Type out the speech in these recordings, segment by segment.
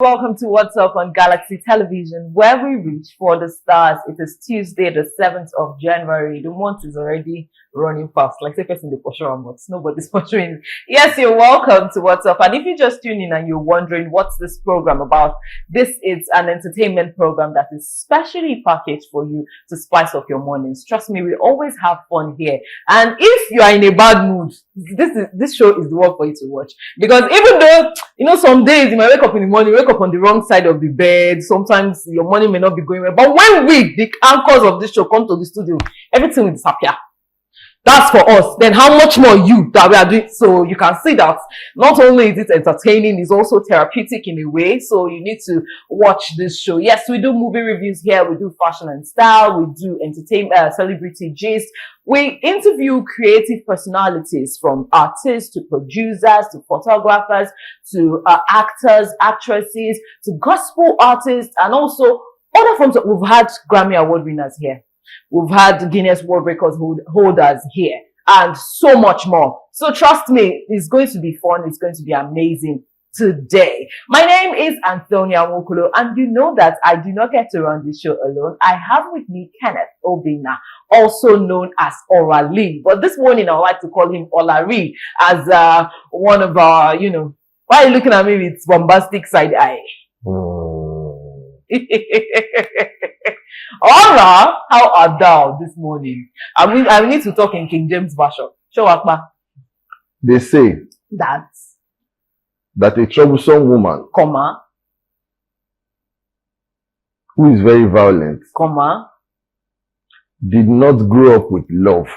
Welcome to What's Up on Galaxy Television, where we reach for the stars. It is Tuesday, the 7th of January. The month is already running fast. Like say person the posture but nobody's posturing. Yes, you're welcome to What's Up. And if you just tune in and you're wondering what's this program about, this is an entertainment program that is specially packaged for you to spice up your mornings. Trust me, we always have fun here. And if you are in a bad mood, this show is the one for you to watch. Because even though, some days you might wake up in the morning, wake up on the wrong side of the bed, sometimes your morning may not be going well. But when we, the anchors of this show, come to the studio, everything will disappear. That's for us. Then how much more you that we are doing? So you can see that not only is it entertaining, it's also therapeutic in a way. So you need to watch this show. Yes, we do movie reviews here. We do fashion and style. We do entertainment, celebrity gist. We interview creative personalities, from artists to producers to photographers to actors, actresses to gospel artists, and also other forms of. We've had Grammy Award winners here. We've had Guinness World Records holders here, and so much more. So trust me, it's going to be fun. It's going to be amazing today. My name is Antonia Nwokolo, and you know that I do not get to run this show alone. I have with me Kenneth Obina, also known as Orali. But this morning, I would like to call him Olari, as one of our, why are you looking at me with bombastic side eye? Ora, how art thou this morning? I need to talk in King James Version. Show Akma. They say that a troublesome woman, who is very violent, did not grow up with love.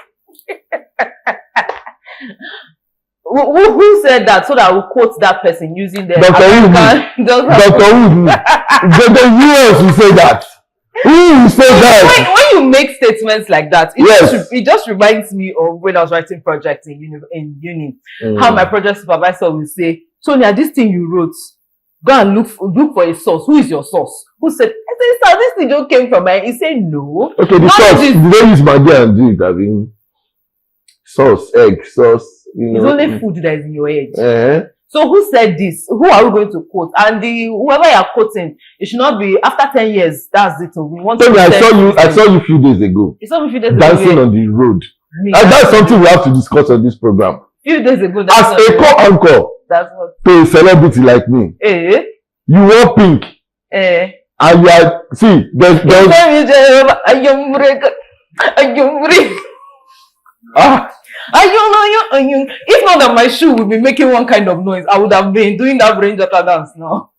Who said that? So that I will quote that person using the Dr. Wood. The US will say that. Who say that? When you make statements like that, it just reminds me of when I was writing projects in uni. How my project supervisor will say, Sonia, this thing you wrote, go and look for a source. Who is your source? Who said, I said, this thing just came from my. He said, no. Okay, the source. Did they use Maggie and do it? I mean, sauce, egg, sauce. It's only food that is in your head. So who said this? Who are we going to quote? And whoever you are quoting, it should not be after 10 years. That's it. We want to. I saw you a few days ago. You saw me a few days dancing ago. On the road. And that's something we have to discuss on this program. Few days ago. As a co-anchor to a celebrity like me, you wear pink. And you are if not that my shoe would be making one kind of noise, I would have been doing that range of dance now.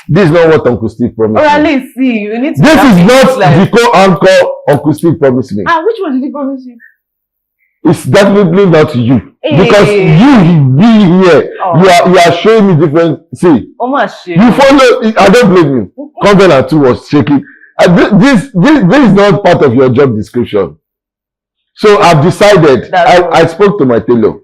This is not what Uncle Steve promised me. Or at least see, you need to. This is not the co-anchor Uncle Steve promised me. Which one did he promise you? It's definitely not you. Because you be here. You are showing me different. See, you follow. I don't blame you. Covenant 2 was shaking. This is not part of your job description. So I've decided. I spoke to my tailor.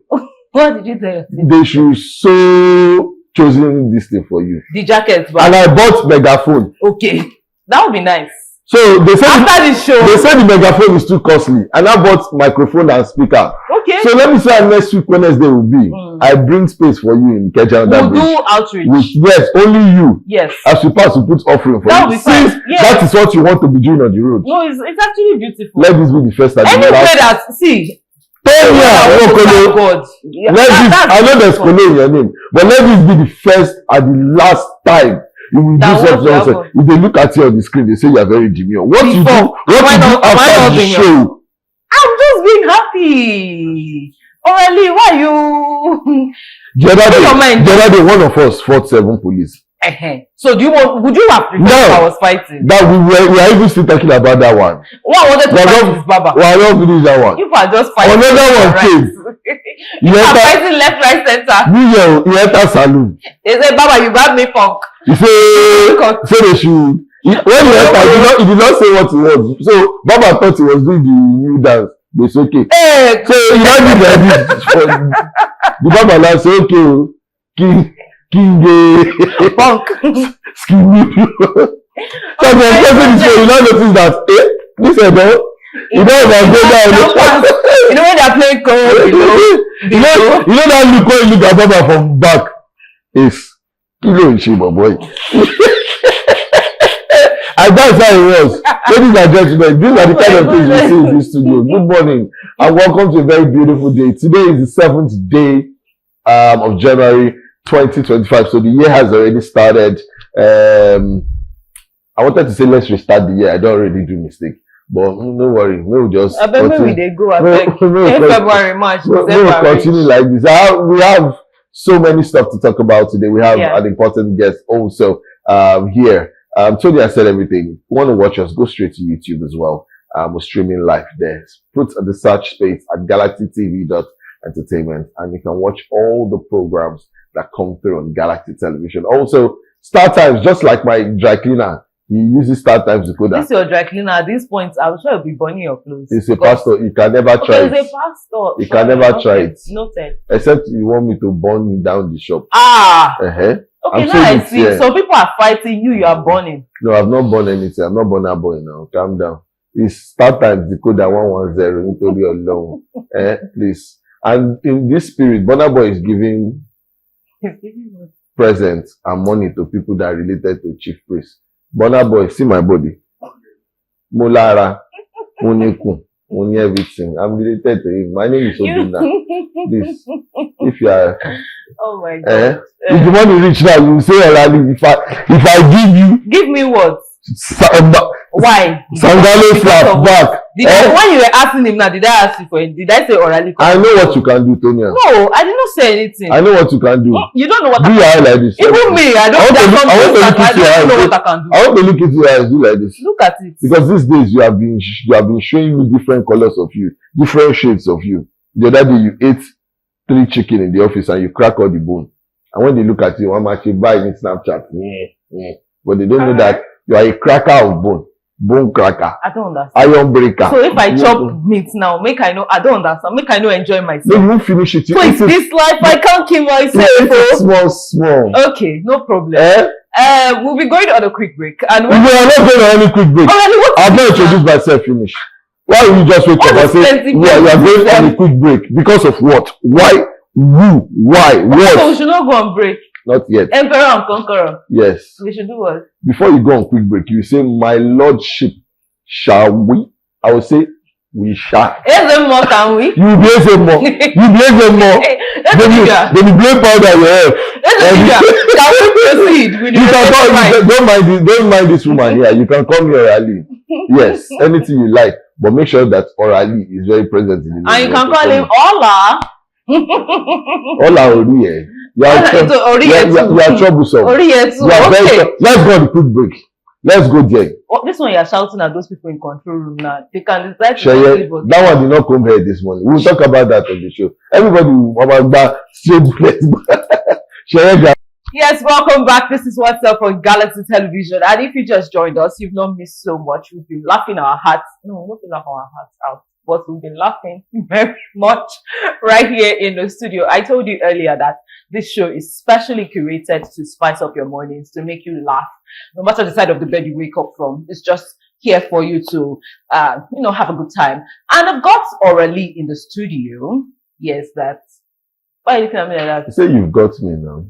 What did you tell? They should so chosen this thing for you. The jacket. And I bought megaphone. Okay, that would be nice. So they said after the show, they said the megaphone is too costly, and I bought microphone and speaker. Okay. So let me say next week Wednesday will be. I bring space for you in Keja. We'll do outreach. Yes, only you. Yes. As you pass, we put offering for that you. Since that is what you want to be doing on the road. No, it's actually beautiful. Let this be the first time. Anyway, that see. God. I know there's Kolo in your name, but let this be the first and the last time you will do something. If they look at you on the screen, they say you are very demure. What you do after the show? I'm just being happy. Orally, why you? The other day, one of us fought 7 police. So would you have preferred I was fighting? That we are even still talking about that one. What wanted to fight is Baba? We are not finished that one. You are just fighting. Another one came. You are fighting left, right, center. You enter saloon. They say, Baba, you got me punk. He say they should. When he entered, he did not say what he was. So Baba thought he was doing the new dance. It's okay. So he not did the Baba now say, okay, King punk skinny. So the person is saying, you not notice that this is you know when they're playing code, you know that look when you look at Baba from back is Kilo and Shiba boy. And that's how it was. Ladies and gentlemen, these are the kind of things we see in this studio. Good morning and welcome to a very beautiful day. Today is the 7th day of January 2025. So the year has already started. I wanted to say let's restart the year. I don't already do mistake. But no worry, we'll just maybe they go February, March, December. We'll continue like this. We have so many stuff to talk about today. We have an important guest also here. Tony has said everything. If you want to watch us, go straight to YouTube as well. We're streaming live there. Put the search space at galaxytv.entertainment and you can watch all the programs that come through on Galaxy Television. Also, Star Times, just like my dry cleaner, he uses Star Times decoder. This is your dry cleaner. At this point, I'm sure you'll be burning your clothes. It's a pastor. You can never try it. It's a pastor. You can never try it. Noted. Except you want me to burn down the shop. Okay, now I see. So people are fighting you. You are burning. No, I've not burned anything. I'm not burning a boy now. Calm down. It's Star Times decoder 110. Nítorí Ọlọ́run. Please. And in this spirit, Burna Boy is giving presents and money to people that are related to Chief Priest. Burna Boy, see my body. Molara, Monikun, Moni everything. I'm related to him. My name is Odina. Please, if you are, oh my God. If you want to reach now, you say already. If I give me what? Why? Sangalo slap back. When you were asking him now, did I ask you for it? Did I say orally? I know what you can do, Tonya. No, I did not say anything. I know what you can do. You don't know what do your eye like this. Even me, I don't know what I can do. I want to look into your eyes, do like this. Look at it. Because these days you have been showing me different colors of you, different shades of you. The other day you ate 3 chicken in the office and you crack all the bone. And when they look at you, I'm actually buying it Snapchat. But they don't know that you are a cracker of bone. Bone cracker. I don't understand. Iron breaker. So if I chop meat now, make I know, I don't understand. Make I know enjoy myself. No, you won't finish it. So it's this life, I can't kill myself. Small. Okay, no problem. We'll be going on a quick break. And we are not going on any quick break. I've not introduced myself, finish. Why will you just wake up and say, you are going on a quick break? Because of what? Why? Who? Why? What? So we should not go on break. Not yet. Emperor and Conqueror. Yes. We should do what? Before you go on quick break, you say, my lordship, shall we? I will say, we shall. Is there more, can we? You blame them more. You blame them more. Then you blame powder your hair. Can we proceed? Don't mind this woman here. You can call me Orally. Yes, anything you like. But make sure that Orally is very present in the and you can call him Ola. Ola Oriye. You are troublesome. Let's go on the quick break. Let's go there. This one you are shouting at those people in control room now. They can decide to that one did not come here this morning. We'll talk about that on the show. Everybody will Yes, welcome back. This is What's Up on Galaxy Television. And if you just joined us, you've not missed so much. We've been laughing our hearts. No, not laugh our hearts out. But we've been laughing very much right here in the studio. I told you earlier that this show is specially curated to spice up your mornings, to make you laugh. No matter the side of the bed you wake up from, it's just here for you to, have a good time. And I've got Orally in the studio. Yes, that's. Why are you looking at me like that? You say you've got me now.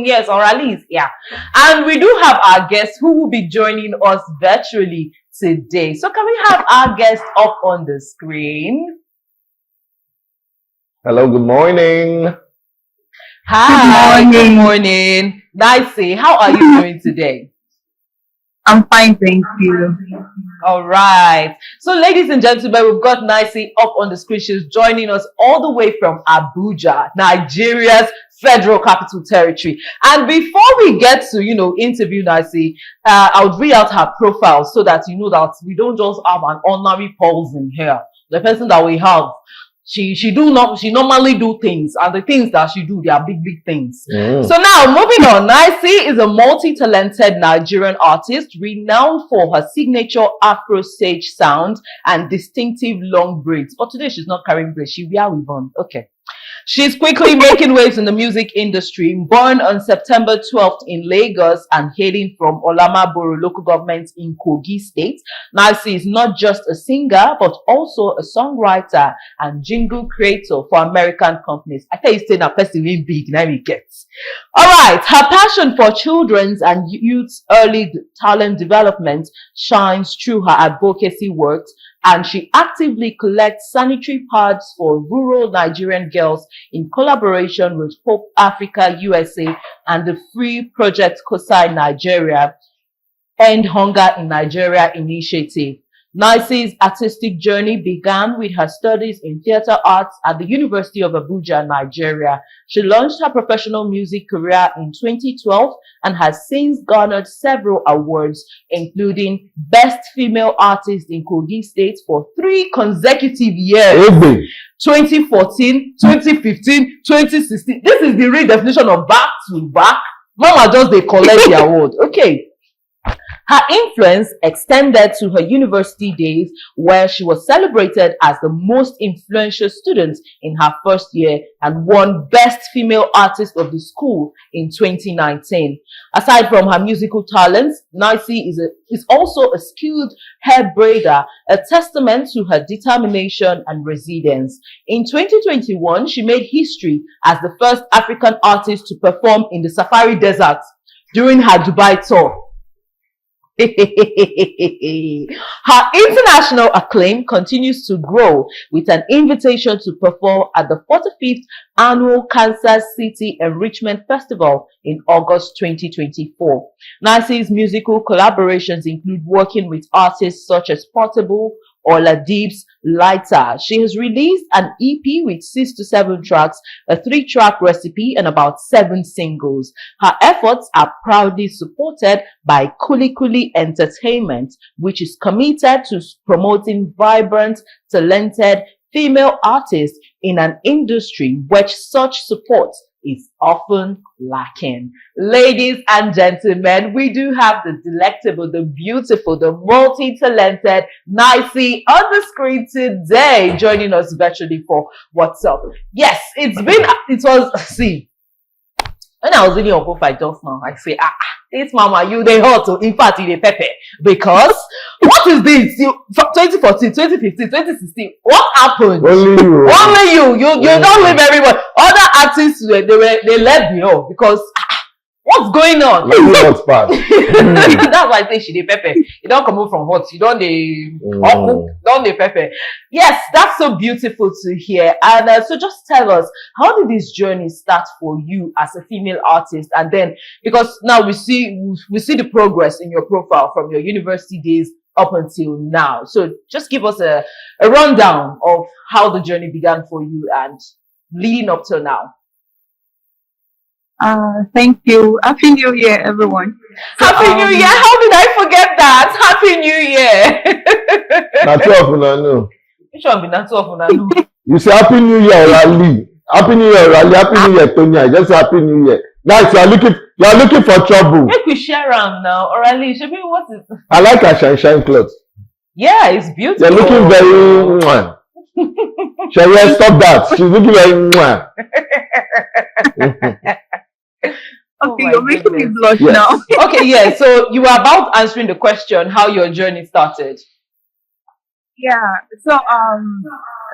Yes, Orally is here. And we do have our guest who will be joining us virtually today. So can we have our guest up on the screen? Hello, good morning. Hi, good morning. Nycee, how are you doing today? I'm fine, thank you. All right. So, ladies and gentlemen, we've got Nycee up on the screen. She's joining us all the way from Abuja, Nigeria's Federal Capital Territory. And before we get to, interview Nycee, I would read out her profile so that you know that we don't just have an ordinary person here. The person that we have, she normally do things, and the things that she do, they are big things. So now moving on, Nycee is a multi-talented Nigerian artist renowned for her signature Afro stage sound and distinctive long braids. But today she's not carrying braids, she wear weave on. Okay. She's quickly making waves in the music industry. Born on September 12th in Lagos and hailing from Olamaboro local government in Kogi State, Nycee is not just a singer, but also a songwriter and jingle creator for American companies. I tell you, saying a person really big, now we get. All right, her passion for children's and youth's early talent development shines through her advocacy work, and she actively collects sanitary pads for rural Nigerian girls in collaboration with Hope Africa USA and the Free Project COSI Nigeria End Hunger in Nigeria initiative. Nycee's artistic journey began with her studies in theater arts at the University of Abuja, Nigeria. She launched her professional music career in 2012 and has since garnered several awards, including Best Female Artist in Kogi State for 3 consecutive years. 2014, 2015, 2016. This is the real definition of back to back. Mama just they collect the award. Okay. Her influence extended to her university days, where she was celebrated as the most influential student in her first year and won Best Female Artist of the School in 2019. Aside from her musical talents, Nycee is also a skilled hair braider, a testament to her determination and resilience. In 2021, she made history as the first African artist to perform in the Safari Desert during her Dubai tour. Her international acclaim continues to grow with an invitation to perform at the 45th Annual Kansas City Enrichment Festival in August 2024. Nycee's musical collaborations include working with artists such as Portable, Oladip's Lighter. She has released an EP with 6 to 7 tracks, a 3-track recipe, and about 7 singles. Her efforts are proudly supported by Kuli Kuli Entertainment, which is committed to promoting vibrant, talented female artists in an industry which such support is often lacking. Ladies and gentlemen, we do have the delectable, the beautiful, the multi-talented Nycee on the screen today, joining us virtually for What's Up. Yes, when I was reading your profile just now, I say, this mama, you they hot to, in fact, they pepper. Because, what is this? 2014, 2015, 2016, what happened? Only you. You don't leave everyone. Other artists, they let me know because, what's going on? That's why I say she dey pepper. You don't come out from hot. You don't dey pepper. Yes, that's so beautiful to hear. And so just tell us, how did this journey start for you as a female artist? And then, because now we see the progress in your profile from your university days up until now. So just give us a rundown of how the journey began for you and leading up till now. Thank you. Happy New Year, everyone. Happy New Year. How did I forget that? Happy New Year. Not often, I know. Which one be not often, I know? You say Happy New Year, Rally. Happy New Year, Rally. Happy New Year, Tony. Just Happy New Year. Guys, you are looking for trouble. Make we share around now. Orally, should be what is? I like her shine clothes. Yeah, it's beautiful. You're looking very Sharia, stop that. She's looking very Okay, you're making me blush now. Okay, yeah. So you were about answering the question how your journey started. Yeah. So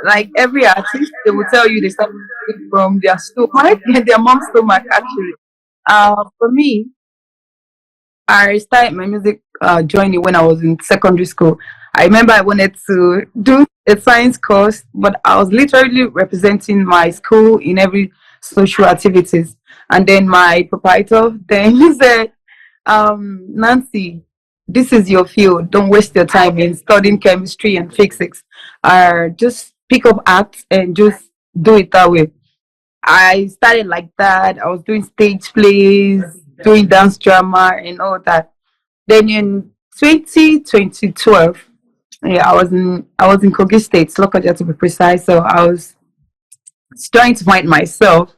like every artist, they will tell you they start from their stomach, their mom's stomach actually. For me, I started my music journey when I was in secondary school. I remember I wanted to do a science course, but I was literally representing my school in every social activities. And then my proprietor then said, Nycee, this is your field. Don't waste your time in studying chemistry and physics. Just pick up acts and just do it that way. I started like that. I was doing stage plays, doing dance drama and all that. Then in 2012, I was in Kogi State, Lokoja to be precise. So I was trying to find myself.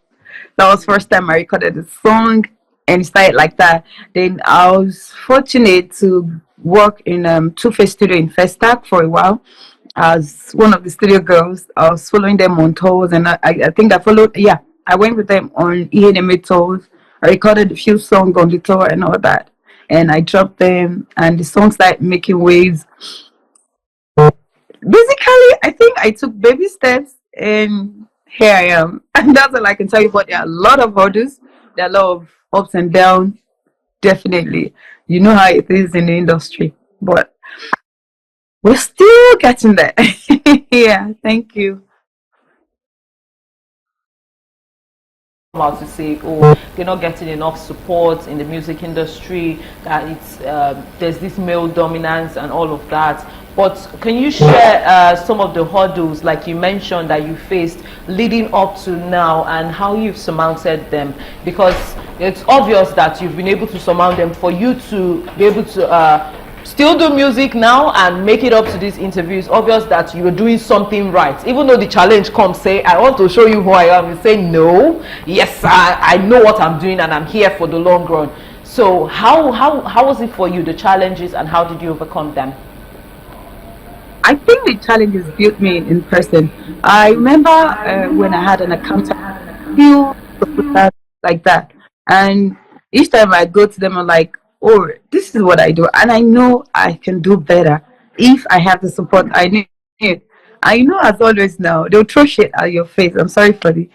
That was the first time I recorded a song and it started like that. Then I was fortunate to work in Two-Face Studio in Festac for a while. as one of the studio girls. I was following them on tours, and I think I followed. Yeah, I went with them on ENMA tours. I recorded a few songs on the tour and all that, and I dropped them, and the songs started making waves. Basically, I think I took baby steps, and here I am. And that's all I can tell you. But there are a lot of hurdles. There are a lot of ups and downs. Definitely, you know how it is in the industry, but we're still getting there. Yeah, thank you. Out to say, oh, they're not getting enough support in the music industry, that it's there's this male dominance and all of that. But can you share some of the hurdles, like you mentioned, that you faced leading up to now, and how you've surmounted them? Because it's obvious that you've been able to surmount them for you to be able to still do music now and make it up to these interviews. Obvious that you're doing something right, even though the challenge comes, say, I want to show you who I am. You say, no, yes, I know what I'm doing, and I'm here for the long run. So how was it for you, the challenges, and how did you overcome them? I think the challenges built me in person. I remember when I had an encounter, few like that, and each time I go to them, I'm like, "Oh, this is what I do, and I know I can do better if I have the support I need." I know, as always, now they'll throw shit at your face. I'm sorry for the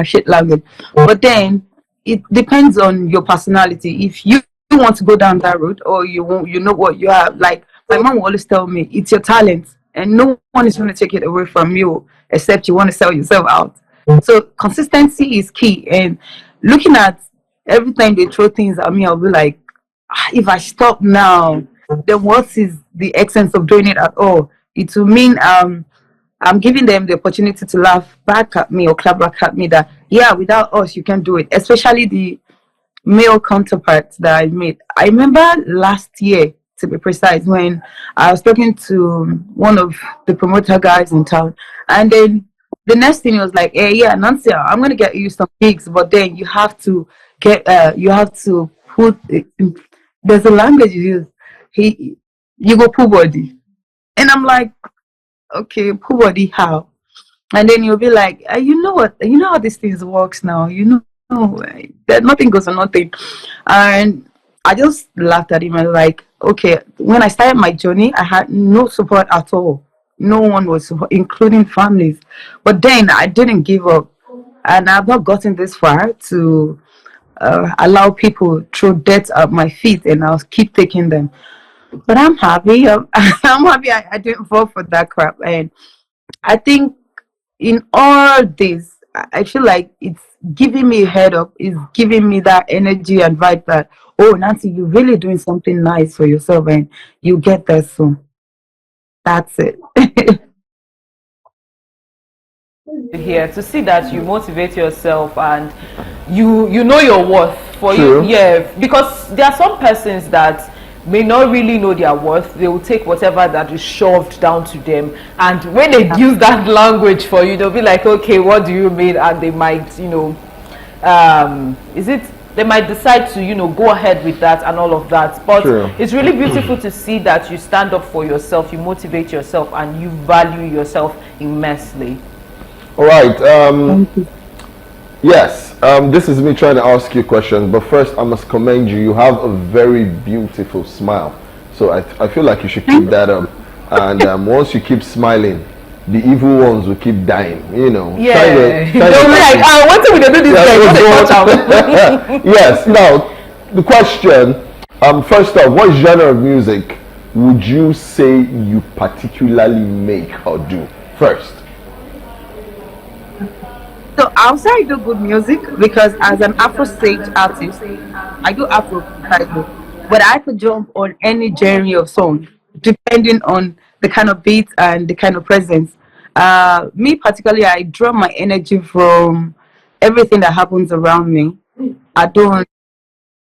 shit language, but then it depends on your personality. If you want to go down that route, or you won't, you know what you have. Like my mom will always tell me, it's your talent, and no one is going to take it away from you except you want to sell yourself out. So consistency is key. And looking at every time they throw things at me, I'll be like, "Ah, if I stop now, then what is the essence of doing it at all? It will mean I'm giving them the opportunity to laugh back at me or clap back at me that, yeah, without us you can do it." Especially the male counterparts that I made. I remember last year, to be precise, when I was talking to one of the promoter guys in town, and then the next thing was like, "Hey, yeah, Nancy, I'm gonna get you some gigs, but then you have to you have to put." There's a language you use. He, you go pull body, and I'm like, "Okay, pull body how?" And then you'll be like, "You know what? You know how these things works now. You know, that nothing goes on nothing." And I just laughed at him and like, okay, when I started my journey, I had no support at all. No one was support, including families. But then I didn't give up, and I've not gotten this far to allow people throw debt at my feet, and I'll keep taking them. But I'm happy. I'm happy I didn't fall for that crap. And I think in all this, I feel like it's giving me a head up, it's giving me that energy and vibe that, oh, Nancy, you're really doing something nice for yourself, and you get there soon. That's it. Here to see that you motivate yourself, and you know your worth for you. True. Yeah, because there are some persons that may not really know their worth. They will take whatever that is shoved down to them, and when they use that language for you, they'll be like, okay, what do you mean? And they might, is it, they might decide to, go ahead with that and all of that. But True. it's really beautiful to see that you stand up for yourself, you motivate yourself, and you value yourself immensely. All right. Yes. This is me trying to ask you questions, but first I must commend you. You have a very beautiful smile, so I feel like you should keep that up. And once you keep smiling, the evil ones will keep dying. Yeah. They'll be like, what are we gonna do this guy? Yes. Now, the question. First off, what genre of music would you say you particularly make or do first? So I'll say I do good music because as an Afro stage artist, I do Afro title, but I could jump on any genre of song depending on the kind of beat and the kind of presence. Me particularly, I draw my energy from everything that happens around me. I don't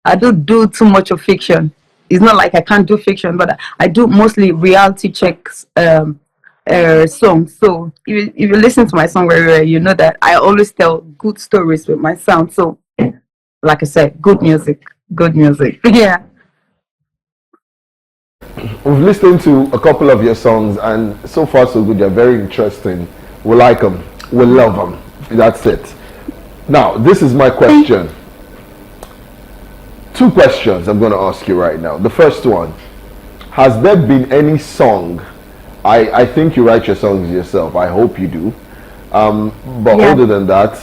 I don't do too much of fiction. It's not like I can't do fiction, but I do mostly reality checks songs. So if you listen to my song very well, you know that I always tell good stories with my sound. So like I said, good music, good music. Yeah. We've listened to a couple of your songs, and so far so good. They're very interesting. We like them. We love them. That's it. Now, this is my question. Two questions I'm going to ask you right now. The first one, has there been any song, I think you write your songs yourself, I hope you do, but Yeah. other than that,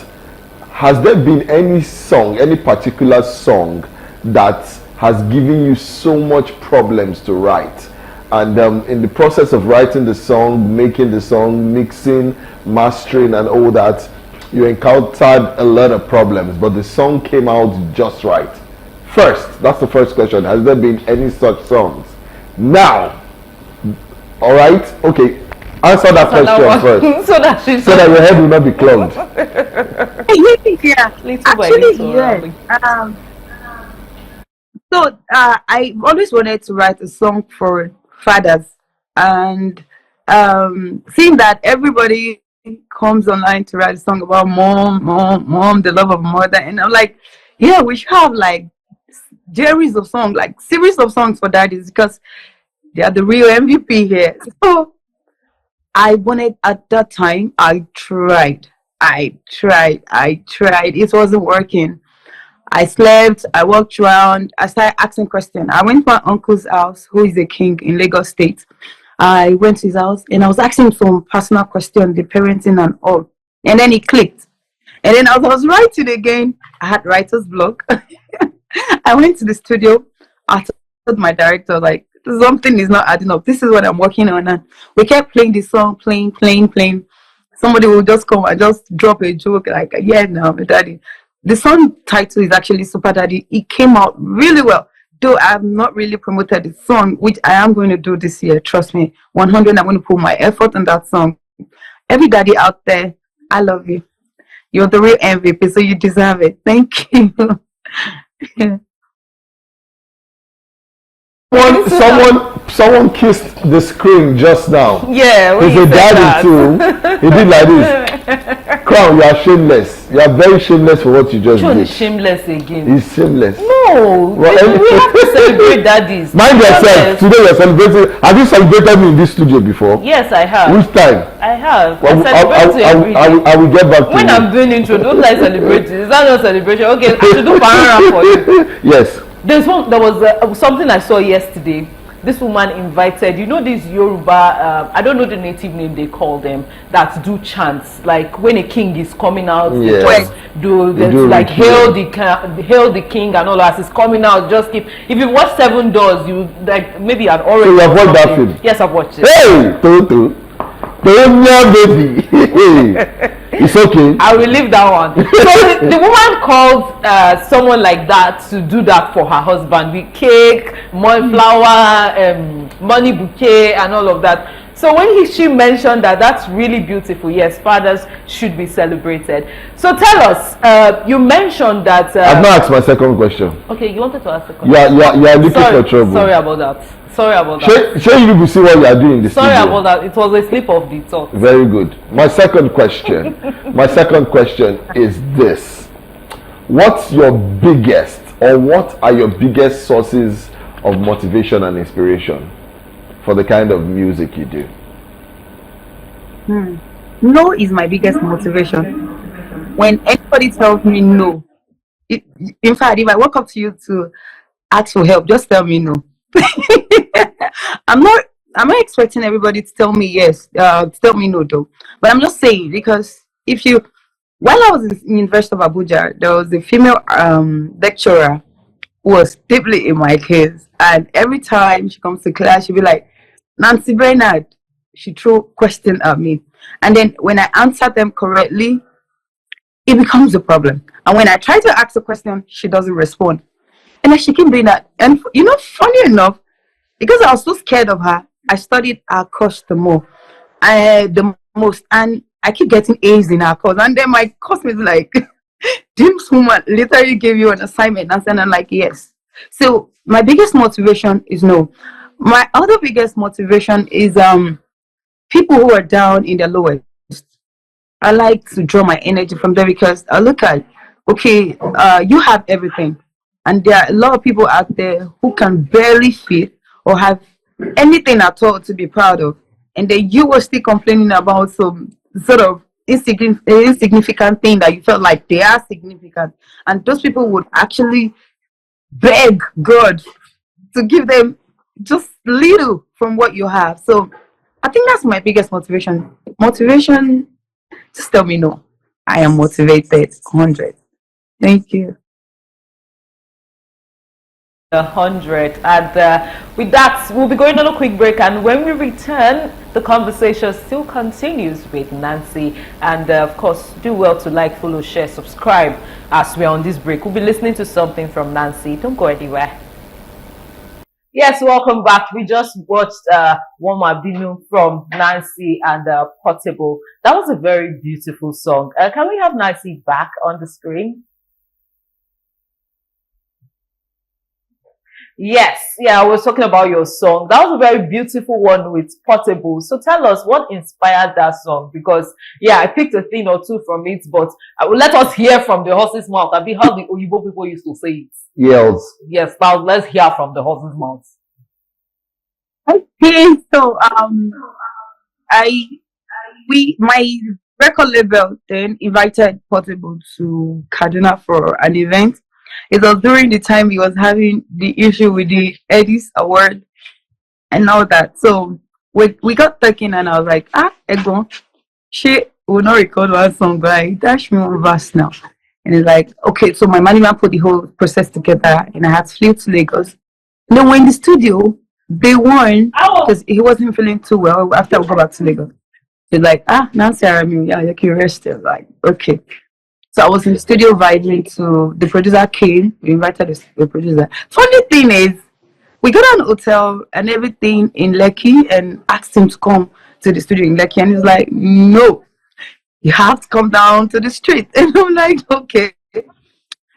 has there been any song, any particular song that has given you so much problems to write, and in the process of writing the song, making the song, mixing, mastering and all that, you encountered a lot of problems, but the song came out just right? First, that's the first question. Has there been any such songs? Now, all right, okay, answer that question first, so that your head will not be clogged. Yeah, Little by actually, little, yes. I always wanted to write a song for fathers, and seeing that everybody comes online to write a song about mom, the love of mother, and I'm like, yeah, we should have like series of songs, like series of songs for daddies, because they are the real MVP here. So I wanted at that time. I tried. It wasn't working. I slept, I walked around, I started asking questions. I went to my uncle's house, who is a king in Lagos State. I went to his house and I was asking him some personal questions, the parenting and all. And then it clicked. And then as I was writing again, I had writer's block. I went to the studio. I told my director, like, something is not adding up. This is what I'm working on. And we kept playing the song, playing. Somebody will just come and just drop a joke, like, yeah, no, daddy. The song title is actually Super Daddy. It came out really well. Though I have not really promoted the song, which I am going to do this year. Trust me, 100. I'm going to put my effort on that song. Every daddy out there, I love you. You're the real MVP, so you deserve it. Thank you. Someone kissed the screen just now. Yeah, he's a daddy too. He did like this. Crown, you are shameless. You are very shameless for what you just John did. is shameless again. He's shameless. No, we have to celebrate daddies. Mind yourself. Today you're celebrating. Have you celebrated me in this studio before? Yes, I have. Which time? I have. Well, I will get back to when you. I'm doing intro, don't like celebrating. Is that not celebration? Okay, I should do parara for you. Yes. There was something I saw yesterday. This woman invited, you know, this Yoruba, I don't know the native name they call them, that do chants. Like when a king is coming out, yeah. they just do like hail the king and all that. He's coming out. Just keep. If you watch Seven Doors, you like maybe I'd already. So you have watched that film? Yes, I've watched it. Hey, Toto, baby. It's okay. I will leave that one. So the woman called someone like that to do that for her husband with cake, more flower, money bouquet, and all of that. So when she mentioned that, that's really beautiful. Yes, fathers should be celebrated. So tell us, you mentioned that. I've not asked my second question. Okay, you wanted to ask a question. You are looking for trouble. Sorry about that. Sure, you will see what you are doing in the Sorry studio. about that. It was a slip of the tongue. Very good. My second question. Is this: what's your biggest, or what are your biggest sources of motivation and inspiration for the kind of music you do? No is my biggest motivation. When anybody tells me no, in fact, if I walk up to you to ask for help, just tell me no. I'm not expecting everybody to tell me yes, to tell me no though. But I'm just saying, because while I was in University of Abuja, there was a female lecturer who was deeply in my case, and every time she comes to class, she'll be like, Nancy Bernard, she threw questions at me, and then when I answer them correctly, it becomes a problem. And when I try to ask a question, she doesn't respond. And then she kept doing that. And funny enough, because I was so scared of her, I studied her course the most. And I keep getting A's in her course. And then my classmates like, this woman literally gave you an assignment. And I'm like, yes. So my biggest motivation is no. My other biggest motivation is people who are down in the lowest. I like to draw my energy from there, because I look at, okay, you have everything. And there are a lot of people out there who can barely feed or have anything at all to be proud of, and then you were still complaining about some sort of insignificant thing that you felt like they are significant, and those people would actually beg God to give them just little from what you have. So I think that's my biggest motivation. Motivation, just tell me no. I am motivated 100. Thank you. 100. And with that, we'll be going on a quick break. And when we return, the conversation still continues with Nycee. And of course, do well to like, follow, share, subscribe as we're on this break. We'll be listening to something from Nycee. Don't go anywhere. Yes, welcome back. We just watched One Mabinu from Nycee and Portable. That was a very beautiful song. Can we have Nycee back on the screen? Yes, yeah, I was talking about your song. That was a very beautiful one with Portable. So tell us what inspired that song, because yeah, I picked a thing or two from it, but let us hear from the horse's mouth. I mean, how the Oyibo people used to say it. Yes, now let's hear from the horse's mouth. Okay, so my record label then invited Portable to Kaduna for an event. It was during the time he was having the issue with the Eddies Award and all that. So we got talking, and I was like, Ego, she will not record one song, but I dash me one verse now. And it's like, okay, so my manager put the whole process together, and I had to flew to Lagos. And then we're in the studio, day one, because he wasn't feeling too well after we got back to Lagos. He's like, Nancy, yeah, you're curious. Like, okay. So I was in the studio vibing to the producer came. We invited the producer. Funny thing is, we got an hotel and everything in Lekki and asked him to come to the studio in Lekki. And he's like, no, you have to come down to the street. And I'm like, okay.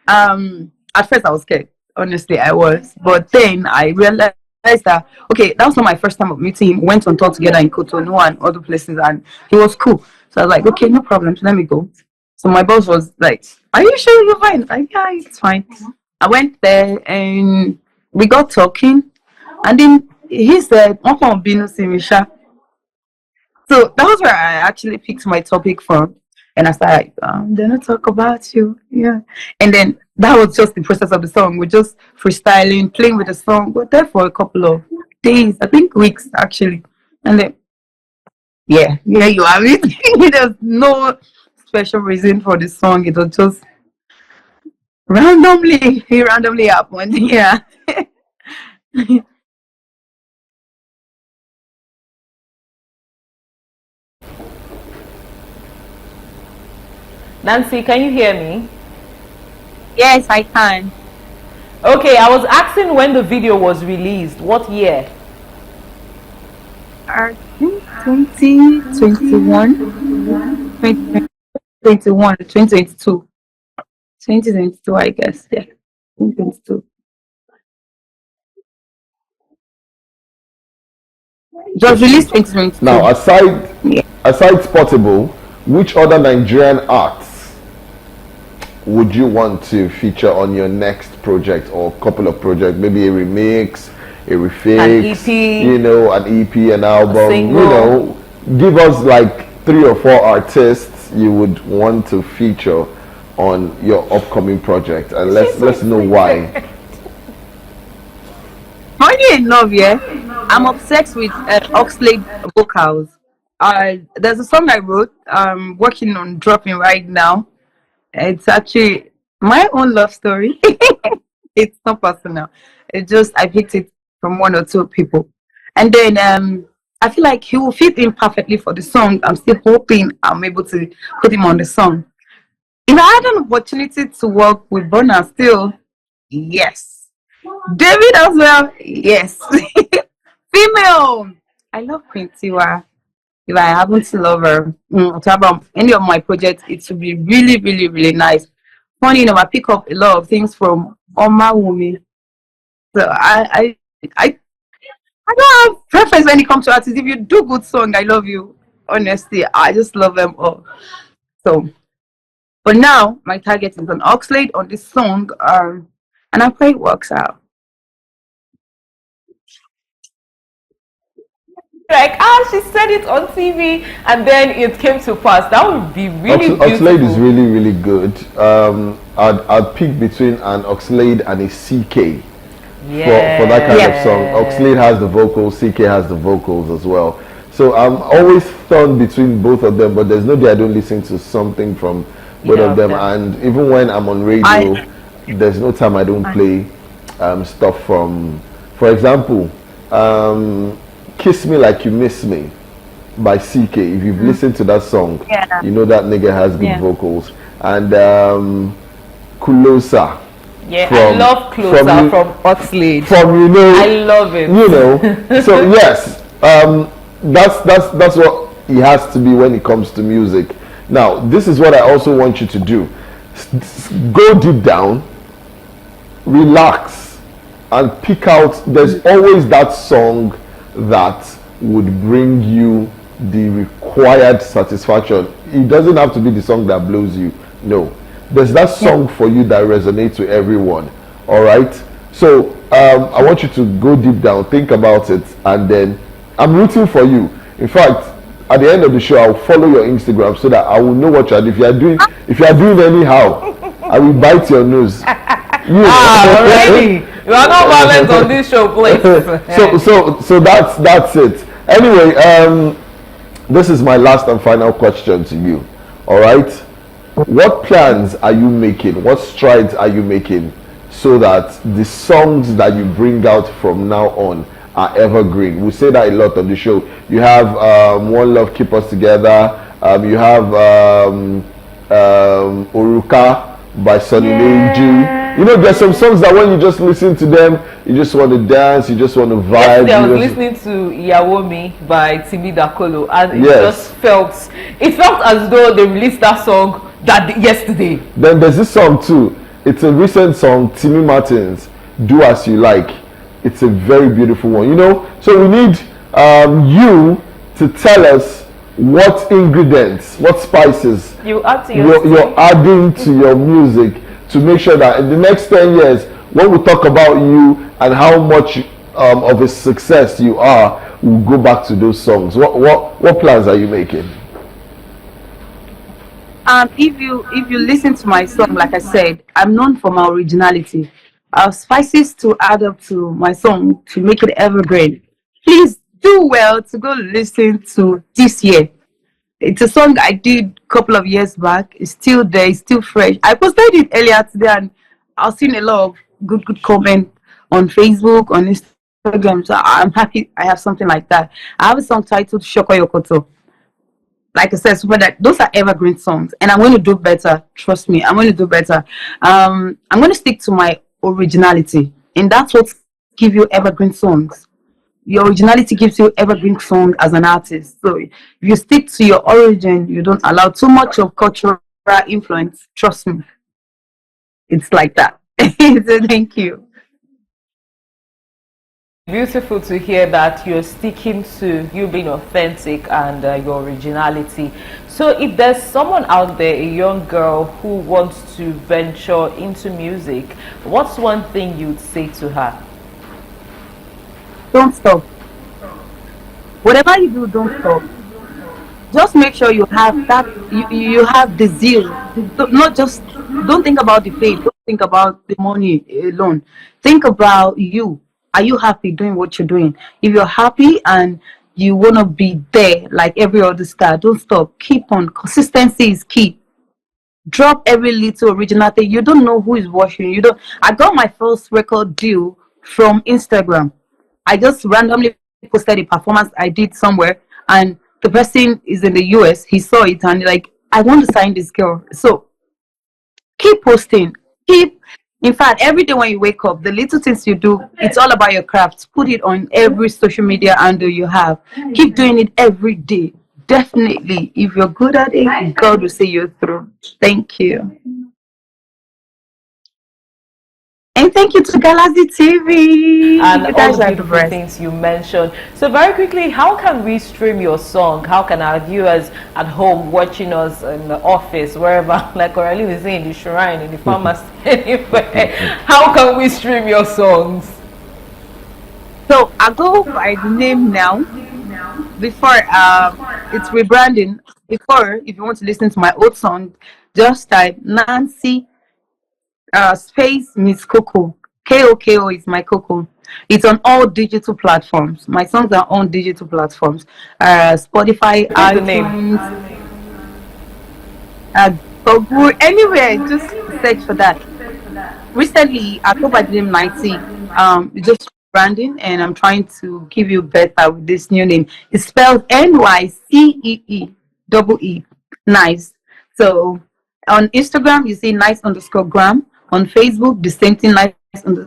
At first I was scared. Honestly, I was. But then I realized that, okay, that was not my first time of meeting him. We went on tour together in Cotonou and other places, and he was cool. So I was like, okay, no problem. So let me go. So my boss was like, are you sure you're fine? Like, yeah, it's fine. I went there and we got talking. And then he said, so that was where I actually picked my topic from. And I started like, they're not talk about you. Yeah. And then that was just the process of the song. We're just freestyling, playing with the song. We're there for a couple of days, I think weeks actually. And then, yeah, you have it. There's no special reason for the song. It was just randomly happened. Yeah. Nycee, can you hear me? Yes, I can. Okay, I was asking when the video was released. What year? 2021, 2021, 2022. 2022, I guess. Yeah. 2022. Just released 2022. Now, aside Portable, which other Nigerian acts would you want to feature on your next project or couple of projects? Maybe a remix, a refix, an EP, an EP, an album. Give us like 3 or 4 artists you would want to feature on your upcoming project, and let's know why. Funny enough, yeah, I'm obsessed with Oxlade vocals. There's a song I wrote. I'm working on dropping right now. It's actually my own love story. It's not personal. It's just I picked it from 1 or 2 people, and then I feel like he will fit in perfectly for the song. I'm still hoping I'm able to put him on the song. If I had an opportunity to work with Burna still, yes. David as well, yes. Female, I love Queen Tiwa. If I happen to love her, to have any of my projects, it would be really, really, really nice. Funny enough, I pick up a lot of things from Oma Wumi. So I don't have preference when it comes to artists. If you do good song, I love you. Honestly, I just love them all. So, but now my target is on Oxlade on this song, and I pray it works out. Like, she said it on TV, and then it came to pass. That would be really beautiful. Oxlade is really, really good. I'd pick between an Oxlade and a CK for that kind of song. Oxlade has the vocals, CK has the vocals as well. So I'm always torn between both of them, but there's no day I don't listen to something from both of them. And even when I'm on radio, there's no time I don't play stuff from, for example, Kiss Me Like You Miss Me by CK. If you've listened to that song, you know that nigga has good vocals. And Kulosa. Yeah, I love Closer from Oxlade. I love it. So yes, that's what it has to be when it comes to music. Now, this is what I also want you to do. Go deep down, relax, and pick out. There's always that song that would bring you the required satisfaction. It doesn't have to be the song that blows you. No, there's that song for you that resonates with everyone. All right. So I want you to go deep down, think about it, and then I'm rooting for you. In fact, at the end of the show, I'll follow your Instagram so that I will know what you're doing. If you are doing anyhow, I will bite your nose. Already. You are not violent on this show, please. so that's it. Anyway, this is my last and final question to you. All right. What plans are you making? What strides are you making so that the songs that you bring out from now on are evergreen? We say that a lot on the show. You have One Love Keep Us Together. You have Oruka by Sonny Leju. You know, there's some songs that when you just listen to them, you just want to dance, you just want to vibe. Yesterday I was listening to Iyawomi by Timi Dakolo, and it felt as though they released that song yesterday. Then there's this song too. It's a recent song, Timmy Martins, Do As You Like. It's a very beautiful one, you know. So we need you to tell us what ingredients, what spices you're adding to your music to make sure that in the next 10 years, when we talk about you and how much of a success you are, we'll go back to those songs. What plans are you making? If you listen to my song, like I said, I'm known for my originality. Spices to add up to my song to make it evergreen. Please do well to go listen to This Year. It's a song I did a couple of years back. It's still there. It's still fresh. I posted it earlier today, and I've seen a lot of good comments on Facebook, on Instagram. So I'm happy I have something like that. I have a song titled Shoko Yokoto. Like I said, those are evergreen songs, and I'm going to do better. Trust me, I'm going to do better. I'm going to stick to my originality, and that's what gives you evergreen songs. Your originality gives you evergreen song as an artist. So if you stick to your origin, you don't allow too much of cultural influence. Trust me, it's like that. So thank you. Beautiful to hear that you're sticking to you being authentic and your originality. So if there's someone out there, a young girl who wants to venture into music, what's one thing you'd say to her? Don't stop. Whatever you do, don't stop. Just make sure you have that. You have the zeal. Don't think about the fame. Don't think about the money alone. Think about you. Are you happy doing what you're doing? If you're happy and you want to be there like every other star, don't stop. Keep on. Consistency is key. Drop every little original thing. You don't know who is watching. I got my first record deal from Instagram. I just randomly posted a performance I did somewhere, and the person is in the US. He saw it and like, I want to sign this girl. So keep posting. In fact, every day when you wake up, the little things you do, it's all about your craft. Put it on every social media handle you have. Keep doing it every day. Definitely, if you're good at it, God will see you through. Thank you. And thank you to Galaxy TV. And all the beautiful things you mentioned. So very quickly, how can we stream your song? How can our viewers at home watching us in the office, wherever, like Coralie was saying, in the shrine, in the pharmacy, anywhere, how can we stream your songs? So I go by the name now. before it's rebranding. Before, if you want to listen to my old song, just type Nycee space Miss Coco. KOKO is my Coco. It's on all digital platforms. My songs are on digital platforms. Spotify, What's the name? iTunes, Google, anywhere. Just search for that. Recently, I go by the name Nycee. Just branding, and I'm trying to give you better with this new name. It's spelled NYCEE. Nice. So on Instagram, you see nice_gram. On Facebook, the same thing,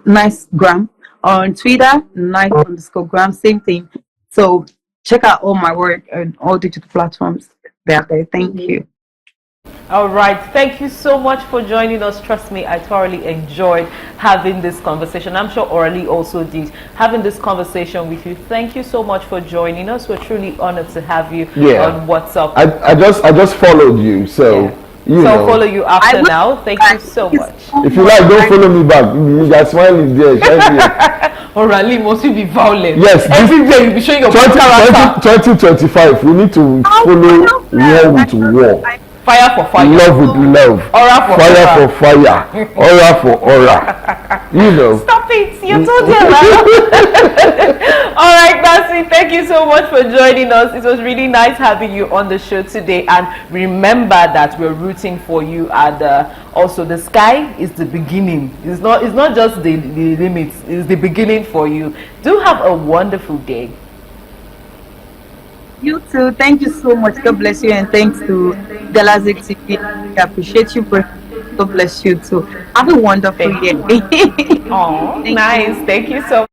nice gram. On Twitter, nice_gram, same thing. So check out all my work on all digital platforms. There. Thank you. All right, thank you so much for joining us. Trust me, I thoroughly enjoyed having this conversation. I'm sure Orly also did, having this conversation with you. Thank you so much for joining us. We're truly honored to have you on WhatsApp. I just followed you, so you know. I'll follow you after now. Thank you so much. If you like, don't follow me back. Your smile is there. Orally, must you be violent? Yes. Everywhere you'll be showing your character. 2025, we need to follow war with war. Fire for fire. Love with love. Aura for fire for fire. Aura for aura. You know. Stop it. You told them. All right, Nycee, thank you so much for joining us. It was really nice having you on the show today. And remember that we're rooting for you. And also, the sky is the beginning. It's not just the limits. It's the beginning for you. Do have a wonderful day. You too. Thank you so much. God bless you, and thanks to Galactic TV. I appreciate you. God bless you too. Have a wonderful day. Oh, nice. Thank you so much.